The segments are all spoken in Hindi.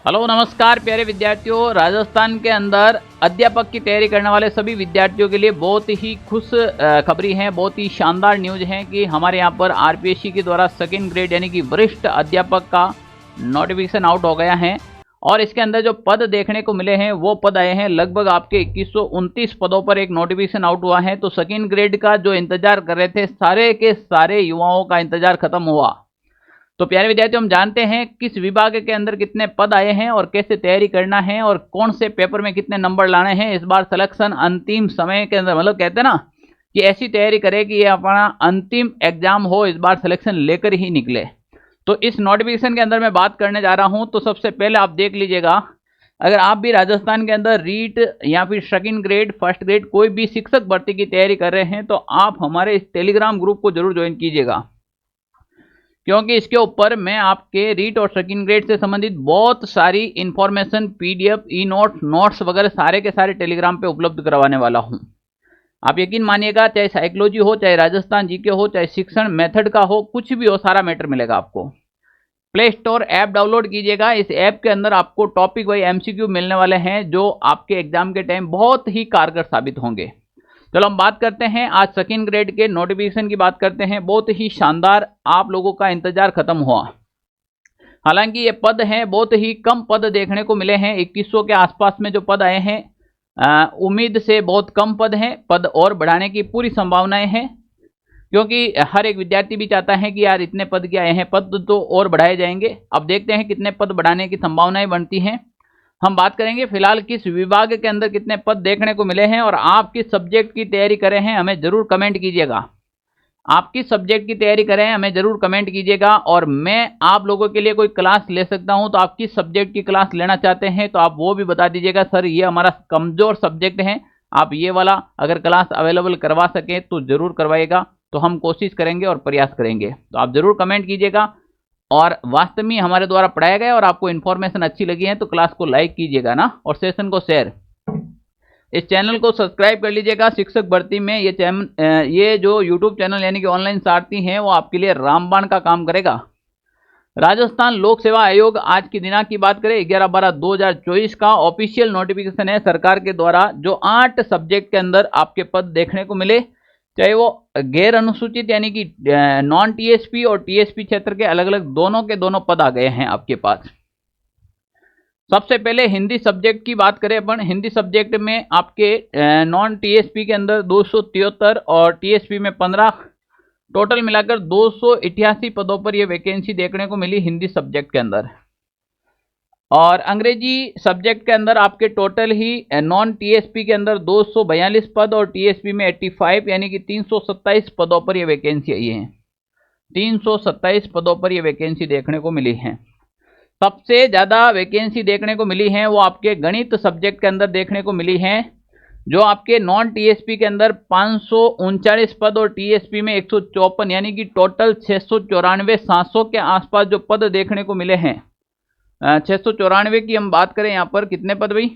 हेलो नमस्कार प्यारे विद्यार्थियों। राजस्थान के अंदर अध्यापक की तैयारी करने वाले सभी विद्यार्थियों के लिए बहुत ही खुश खबरी है, बहुत ही शानदार न्यूज़ है कि हमारे यहाँ पर आरपीएससी के द्वारा सेकंड ग्रेड यानी कि वरिष्ठ अध्यापक का नोटिफिकेशन आउट हो गया है। और इसके अंदर जो पद देखने को मिले हैं वो पद आए हैं लगभग आपके 2129 पदों पर एक नोटिफिकेशन आउट हुआ है। तो सेकंड ग्रेड का जो इंतजार कर रहे थे सारे के सारे युवाओं का इंतजार खत्म हुआ। तो प्यारे विद्यार्थियों, हम जानते हैं किस विभाग के अंदर कितने पद आए हैं और कैसे तैयारी करना है और कौन से पेपर में कितने नंबर लाने हैं। इस बार सिलेक्शन अंतिम समय के अंदर, मतलब कहते हैं ना कि ऐसी तैयारी करें कि ये अपना अंतिम एग्जाम हो, इस बार सिलेक्शन लेकर ही निकले। तो इस नोटिफिकेशन के अंदर मैं बात करने जा रहा हूं। तो सबसे पहले आप देख लीजिएगा, अगर आप भी राजस्थान के अंदर रीट या फिर सेकंड ग्रेड, फर्स्ट ग्रेड कोई भी शिक्षक भर्ती की तैयारी कर रहे हैं तो आप हमारे इस टेलीग्राम ग्रुप को जरूर ज्वाइन कीजिएगा, क्योंकि इसके ऊपर मैं आपके रीट और सेकंड ग्रेड से संबंधित बहुत सारी इंफॉर्मेशन, पीडीएफ, ई नोट्स वगैरह सारे के सारे टेलीग्राम पे उपलब्ध करवाने वाला हूं। आप यकीन मानिएगा, चाहे साइकोलॉजी हो, चाहे राजस्थान जीके हो, चाहे शिक्षण मेथड का हो, कुछ भी हो, सारा मैटर मिलेगा आपको। प्ले स्टोर ऐप डाउनलोड कीजिएगा। इस ऐप के अंदर आपको टॉपिक वाइज एमसीक्यू मिलने वाले हैं जो आपके एग्जाम के टाइम बहुत ही कारगर साबित होंगे। चलो हम बात करते हैं आज सेकंड ग्रेड के नोटिफिकेशन की बात करते हैं। बहुत ही शानदार, आप लोगों का इंतजार खत्म हुआ। हालांकि ये पद हैं, बहुत ही कम पद देखने को मिले हैं। 2100 के आसपास में जो पद आए हैं, उम्मीद से बहुत कम पद हैं। पद और बढ़ाने की पूरी संभावनाएं हैं, क्योंकि हर एक विद्यार्थी भी चाहता है कि यार इतने पद क्या आए हैं, पद तो और बढ़ाए जाएंगे। अब देखते हैं कितने पद बढ़ाने की संभावनाएं बनती हैं। हम बात करेंगे फिलहाल किस विभाग के अंदर कितने पद देखने को मिले हैं और आप किस सब्जेक्ट की तैयारी कर रहे हैं, हमें जरूर कमेंट कीजिएगा। आप किस सब्जेक्ट की तैयारी कर रहे हैं हमें जरूर कमेंट कीजिएगा। और मैं आप लोगों के लिए कोई क्लास ले सकता हूं, तो आप किस सब्जेक्ट की क्लास लेना चाहते हैं तो आप वो भी बता दीजिएगा। सर ये हमारा कमजोर सब्जेक्ट है, आप ये वाला अगर क्लास अवेलेबल करवा सकें तो जरूर करवाइएगा। तो हम कोशिश करेंगे और प्रयास करेंगे। तो आप जरूर कमेंट कीजिएगा। और वास्तव में हमारे द्वारा पढ़ाया गया और आपको इन्फॉर्मेशन अच्छी लगी है तो क्लास को लाइक कीजिएगा ना, और सेशन को शेयर। इस चैनल को सब्सक्राइब कर लीजिएगा। शिक्षक भर्ती में ये जो यूट्यूब चैनल यानी कि ऑनलाइन सारथी हैं वो आपके लिए रामबाण का काम करेगा। राजस्थान लोक सेवा आयोग आज की दिनांक की बात करें 11/12/2024 का ऑफिशियल नोटिफिकेशन है सरकार के द्वारा, जो 8 सब्जेक्ट के अंदर आपके पद देखने को मिले, चाहे वो गैर अनुसूचित यानी कि नॉन टीएसपी और टीएसपी क्षेत्र के अलग अलग दोनों के दोनों पद आ गए हैं आपके पास। सबसे पहले हिंदी सब्जेक्ट की बात करें अपन। हिंदी सब्जेक्ट में आपके नॉन टीएसपी के अंदर 273 और टीएसपी में 15, टोटल मिलाकर 288 पदों पर यह वैकेंसी देखने को मिली हिंदी सब्जेक्ट के अंदर। और अंग्रेजी सब्जेक्ट के अंदर आपके टोटल ही नॉन टीएसपी के अंदर 242 पद और टीएसपी में 85 यानी कि 327 पदों पर ये वैकेंसी आई है। 327 पदों पर ये वैकेंसी देखने को मिली है। सबसे ज़्यादा वैकेंसी देखने को मिली है वो आपके गणित सब्जेक्ट के अंदर देखने को मिली है, जो आपके नॉन टीएसपी के अंदर 539 पद और टीएसपी में 154 यानी कि टोटल 694 700 के आसपास जो पद देखने को मिले हैं। 694 की हम बात करें, यहाँ पर कितने पद भाई,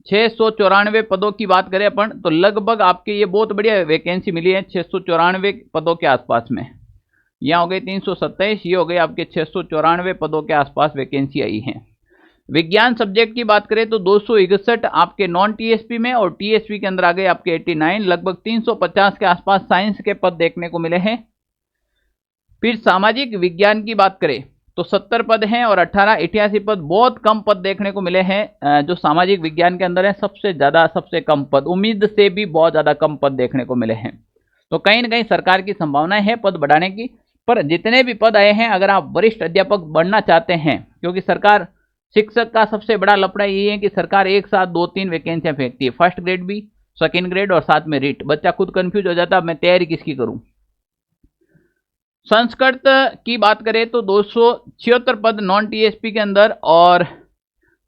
694 पदों की बात करें अपन तो लगभग आपके ये बहुत बढ़िया वैकेंसी मिली है 694 पदों के आसपास में। यहाँ हो गए 327, ये हो गए आपके 694 पदों के आसपास वैकेंसी आई है। विज्ञान सब्जेक्ट की बात करें तो 261 आपके नॉन टीएसपी में और टीएसपी के अंदर आ गए आपके 89, लगभग 350 के आसपास साइंस के पद देखने को मिले हैं। फिर सामाजिक विज्ञान की बात करें तो 70 पद हैं और 88 पद, बहुत कम पद देखने को मिले हैं जो सामाजिक विज्ञान के अंदर है। सबसे ज़्यादा सबसे कम पद, उम्मीद से भी बहुत ज़्यादा कम पद देखने को मिले हैं। तो कहीं ना कहीं सरकार की संभावना है पद बढ़ाने की। पर जितने भी पद आए हैं, अगर आप वरिष्ठ अध्यापक बनना चाहते हैं, क्योंकि सरकार, शिक्षक का सबसे बड़ा लफड़ा ये है कि सरकार एक साथ 2-3 वैकेंसियां फेंकती है, फर्स्ट ग्रेड भी, सेकेंड ग्रेड और साथ में रीट। बच्चा खुद कंफ्यूज हो जाता है मैं तैयारी किसकी करूं। संस्कृत की बात करें तो 276 पद नॉन टीएसपी के अंदर और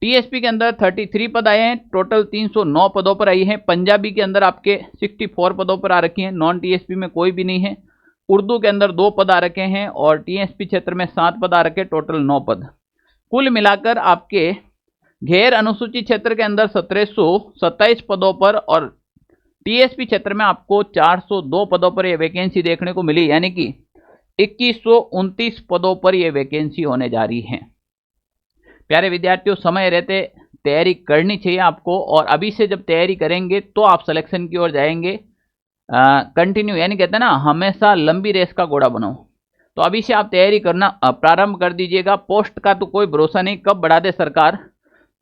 टीएसपी के अंदर 33 पद आए हैं, टोटल 309 पदों पर आई है। पंजाबी के अंदर आपके 64 पदों पर आ रखी हैं, नॉन टीएसपी में कोई भी नहीं है। उर्दू के अंदर 2 पद आ रखे हैं और टीएसपी क्षेत्र में 7 पद आ रखे, टोटल 9 पद। कुल मिलाकर आपके गैर अनुसूचित क्षेत्र के अंदर 1727 पदों पर और टीएसपी क्षेत्र में आपको 402 पदों पर यह वैकेंसी देखने को मिली, यानी कि 2129 पदों पर यह वैकेंसी होने जा रही है। प्यारे विद्यार्थियों, समय रहते तैयारी करनी चाहिए आपको, और अभी से जब तैयारी करेंगे तो आप सिलेक्शन की ओर जाएंगे। कंटिन्यू, यानी कहते हैं ना, हमेशा लंबी रेस का घोड़ा बनो। तो अभी से आप तैयारी करना प्रारंभ कर दीजिएगा। पोस्ट का तो कोई भरोसा नहीं, कब बढ़ा दे सरकार।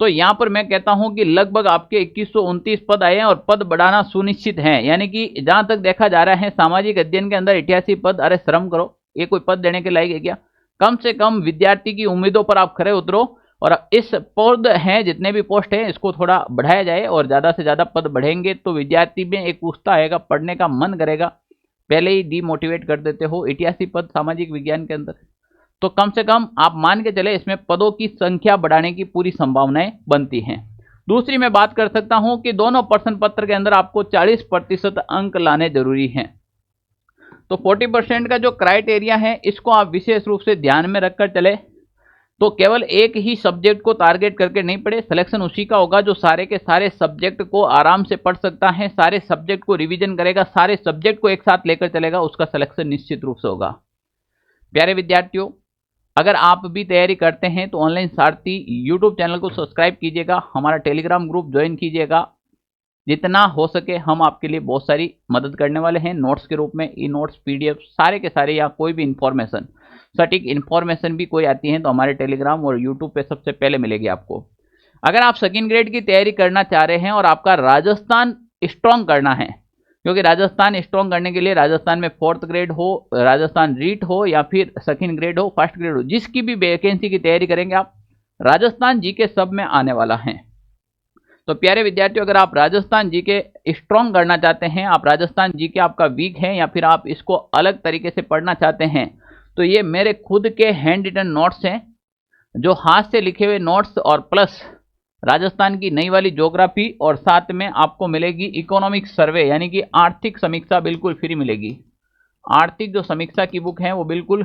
तो यहां पर मैं कहता हूं कि लगभग आपके 2129 पद आए हैं और पद बढ़ाना सुनिश्चित है। यानी कि जहां तक देखा जा रहा है सामाजिक अध्ययन के अंदर 88 पद, अरे श्रम करो, ये कोई पद देने के लायक है क्या? कम से कम विद्यार्थी की उम्मीदों पर आप खरे उतरो, और इस पद हैं, जितने भी पोस्ट हैं, इसको थोड़ा बढ़ाया जाए, और ज्यादा से ज्यादा पद बढ़ेंगे तो विद्यार्थी में एक उत्साह आएगा, पढ़ने का मन करेगा। पहले ही डिमोटिवेट कर देते हो, 88 पद सामाजिक विज्ञान के अंदर, तो कम से कम आप मान के चले इसमें पदों की संख्या बढ़ाने की पूरी संभावनाएं बनती हैं। दूसरी मैं बात कर सकता हूं कि दोनों प्रश्न पत्र के अंदर आपको 40% अंक लाने जरूरी हैं। तो 40% का जो क्राइटेरिया है, इसको आप विशेष रूप से ध्यान में रखकर चले। तो केवल एक ही सब्जेक्ट को टारगेट करके नहीं पढ़े, सिलेक्शन उसी का होगा जो सारे के सारे सब्जेक्ट को आराम से पढ़ सकता है, सारे सब्जेक्ट को रिवीजन करेगा, सारे सब्जेक्ट को एक साथ लेकर चलेगा, उसका सिलेक्शन निश्चित रूप से होगा। प्यारे विद्यार्थियों, अगर आप भी तैयारी करते हैं तो ऑनलाइन सारथी यूट्यूब चैनल को सब्सक्राइब कीजिएगा, हमारा टेलीग्राम ग्रुप ज्वाइन कीजिएगा। जितना हो सके हम आपके लिए बहुत सारी मदद करने वाले हैं, नोट्स के रूप में, ई नोट्स, पीडीएफ, सारे के सारे, या कोई भी इंफॉर्मेशन, सटीक इंफॉर्मेशन भी कोई आती है तो हमारे टेलीग्राम और यूट्यूब पे सबसे पहले मिलेगी आपको। अगर आप सेकंड ग्रेड की तैयारी करना चाह रहे हैं और आपका राजस्थान स्ट्रॉन्ग करना है, क्योंकि राजस्थान स्ट्रॉन्ग करने के लिए राजस्थान में 4th ग्रेड हो, राजस्थान रीट हो, या फिर सेकंड ग्रेड हो, फर्स्ट ग्रेड हो, जिसकी भी वैकेंसी की तैयारी करेंगे आप, राजस्थान जीके सब में आने वाला है। तो प्यारे विद्यार्थियों, अगर आप राजस्थान जीके स्ट्रॉन्ग करना चाहते हैं, आप राजस्थान जीके आपका वीक है, या फिर आप इसको अलग तरीके से पढ़ना चाहते हैं, तो ये मेरे खुद के हैंड रिटन नोट्स हैं, जो हाथ से लिखे हुए नोट्स, और प्लस राजस्थान की नई वाली ज्योग्राफी, और साथ में आपको मिलेगी इकोनॉमिक सर्वे, यानी कि आर्थिक समीक्षा बिल्कुल फ्री मिलेगी। आर्थिक जो समीक्षा की बुक है वो बिल्कुल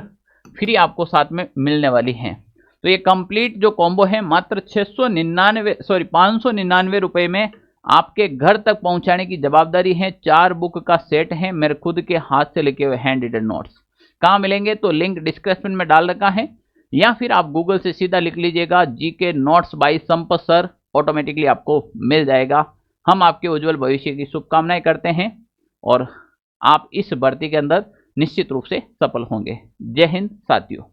फ्री आपको साथ में मिलने वाली है। तो ये कंप्लीट जो कॉम्बो है मात्र 599 रुपए में आपके घर तक पहुंचाने की जवाबदारी है। 4 बुक का सेट है, मेरे खुद के हाथ से लिखे हुए हैंड रिटन नोट्स। कहाँ मिलेंगे? तो लिंक डिस्क्रिप्शन में डाल रखा है, या फिर आप गूगल से सीधा लिख लीजिएगा GK notes by Sampat sir, automatically आपको मिल जाएगा। हम आपके उज्जवल भविष्य की शुभकामनाएं करते हैं, और आप इस भर्ती के अंदर निश्चित रूप से सफल होंगे। जय हिंद साथियों।